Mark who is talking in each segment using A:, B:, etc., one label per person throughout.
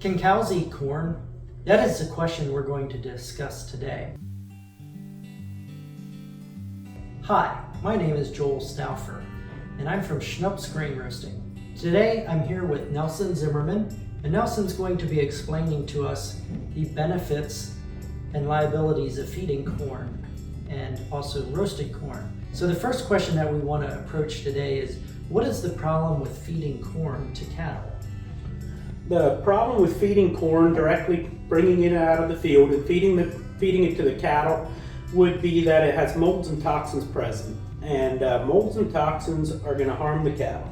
A: Can cows eat corn? That is the question we're going to discuss today. Hi, my name is Joel Stauffer, and I'm from Schnups Grain Roasting. Today I'm here with Nelson Zimmerman, and Nelson's going to be explaining to us the benefits and liabilities of feeding corn and also roasted corn. So the first question that we want to approach today is, what is the problem with feeding corn to cattle?
B: The problem with feeding corn, directly bringing it out of the field and feeding it to the cattle, would be that it has molds and toxins present. And molds and toxins are going to harm the cattle.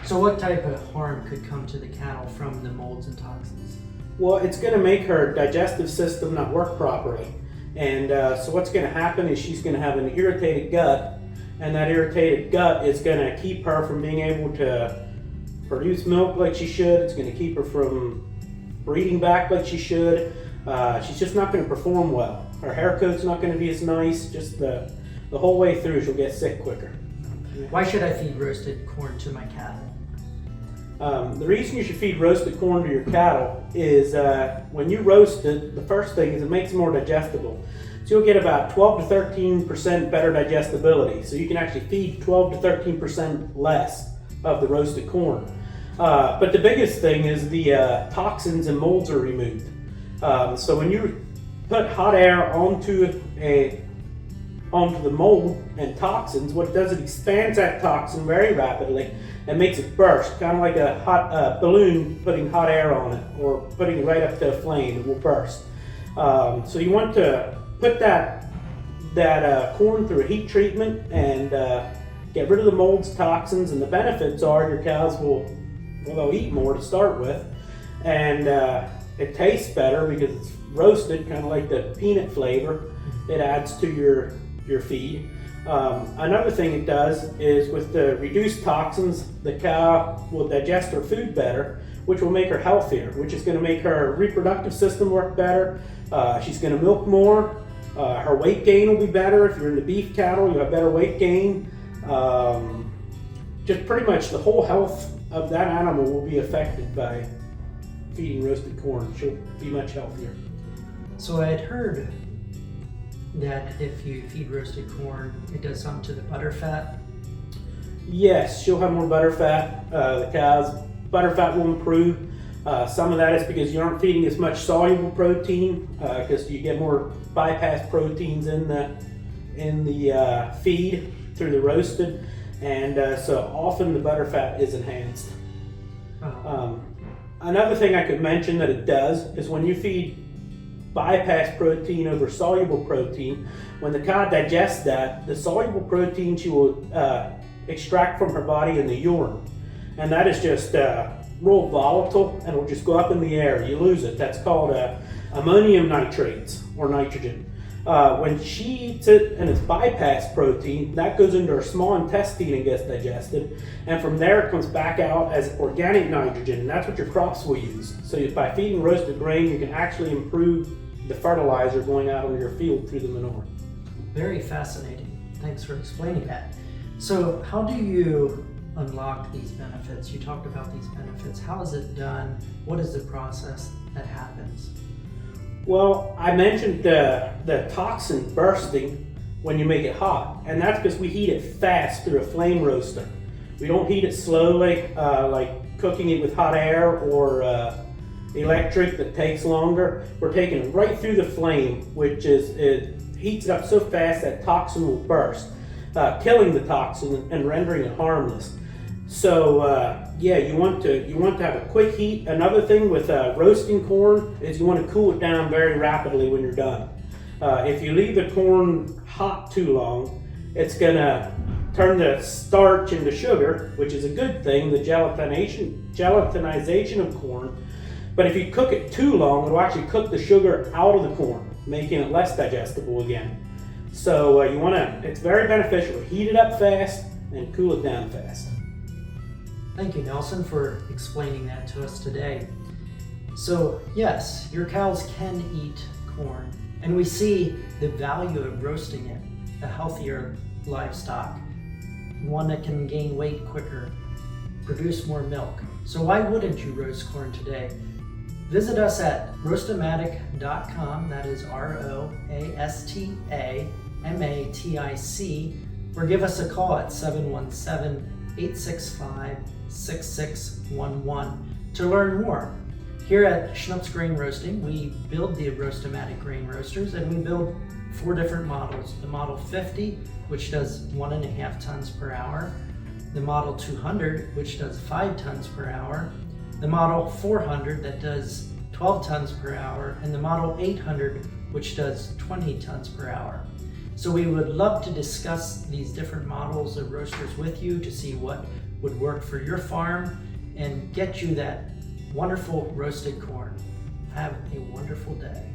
A: So what type of harm could come to the cattle from the molds and toxins?
B: Well, it's going to make her digestive system not work properly. And so what's going to happen is she's going to have an irritated gut, and that irritated gut is going to keep her from being able to produce milk like she should. It's going to keep her from breeding back like she should. She's just not going to perform well. Her hair coat's not going to be as nice. Just the whole way through, she'll get sick quicker.
A: Why should I feed roasted corn to my cattle?
B: The reason you should feed roasted corn to your cattle is when you roast it, the first thing is it makes it more digestible. So you'll get about 12 to 13% better digestibility. So you can actually feed 12 to 13% less of the roasted corn. But the biggest thing is the toxins and molds are removed. So when you put hot air onto the mold and toxins, what it does, it expands that toxin very rapidly and makes it burst, kind of like a hot balloon putting hot air on it or putting it right up to a flame. It will burst. So you want to put that corn through a heat treatment and get rid of the molds, toxins, and the benefits are your cows they'll eat more to start with, and it tastes better because it's roasted, kind of like the peanut flavor. It adds to your feed. Another thing it does is with the reduced toxins, the cow will digest her food better, which will make her healthier, which is going to make her reproductive system work better. She's going to milk more. Her weight gain will be better. If you're into beef cattle, you have better weight gain. Just pretty much the whole health of that animal will be affected by feeding roasted corn. She'll be much healthier.
A: So I had heard that if you feed roasted corn, it does something to the butter fat.
B: Yes, she'll have more butter fat. The cow's butter fat will improve. Some of that is because you aren't feeding as much soluble protein, because you get more bypass proteins in the feed through the roasted, and so often the butter fat is enhanced. Another thing I could mention that it does is when you feed bypass protein over soluble protein, when the cow digests that, the soluble protein she will extract from her body in the urine, and that is just real volatile and will just go up in the air. You lose it. That's called ammonium nitrates or nitrogen. When she eats it and it's bypass protein, that goes into her small intestine and gets digested, and from there it comes back out as organic nitrogen, and that's what your crops will use. So by feeding roasted grain, you can actually improve the fertilizer going out on your field through the manure.
A: Very fascinating. Thanks for explaining that. So how do you unlock these benefits? You talked about these benefits. How is it done? What is the process that happens?
B: Well, I mentioned the toxin bursting when you make it hot, and that's because we heat it fast through a flame roaster. We don't heat it slowly, like cooking it with hot air or electric that takes longer. We're taking it right through the flame, which it heats it up so fast that toxin will burst, killing the toxin and rendering it harmless. So you want to have a quick heat. Another thing with roasting corn is you want to cool it down very rapidly when you're done. If you leave the corn hot too long, it's gonna turn the starch into sugar, which is a good thing, the gelatinization of corn. But if you cook it too long, it'll actually cook the sugar out of the corn, making it less digestible again. So it's very beneficial to heat it up fast and cool it down fast.
A: Thank you, Nelson, for explaining that to us today. So yes, your cows can eat corn, and we see the value of roasting it, a healthier livestock, one that can gain weight quicker, produce more milk. So why wouldn't you roast corn today? Visit us at roastamatic.com, that is ROASTAMATIC, or give us a call at 717-865-6611 to learn more. Here at Schnups Grain Roasting, we build the Roastamatic grain roasters, and we build 4 different models. The Model 50, which does 1.5 tons per hour, the Model 200, which does 5 tons per hour, the Model 400 that does 12 tons per hour, and the Model 800 which does 20 tons per hour. So we would love to discuss these different models of roasters with you to see what would work for your farm and get you that wonderful roasted corn. Have a wonderful day.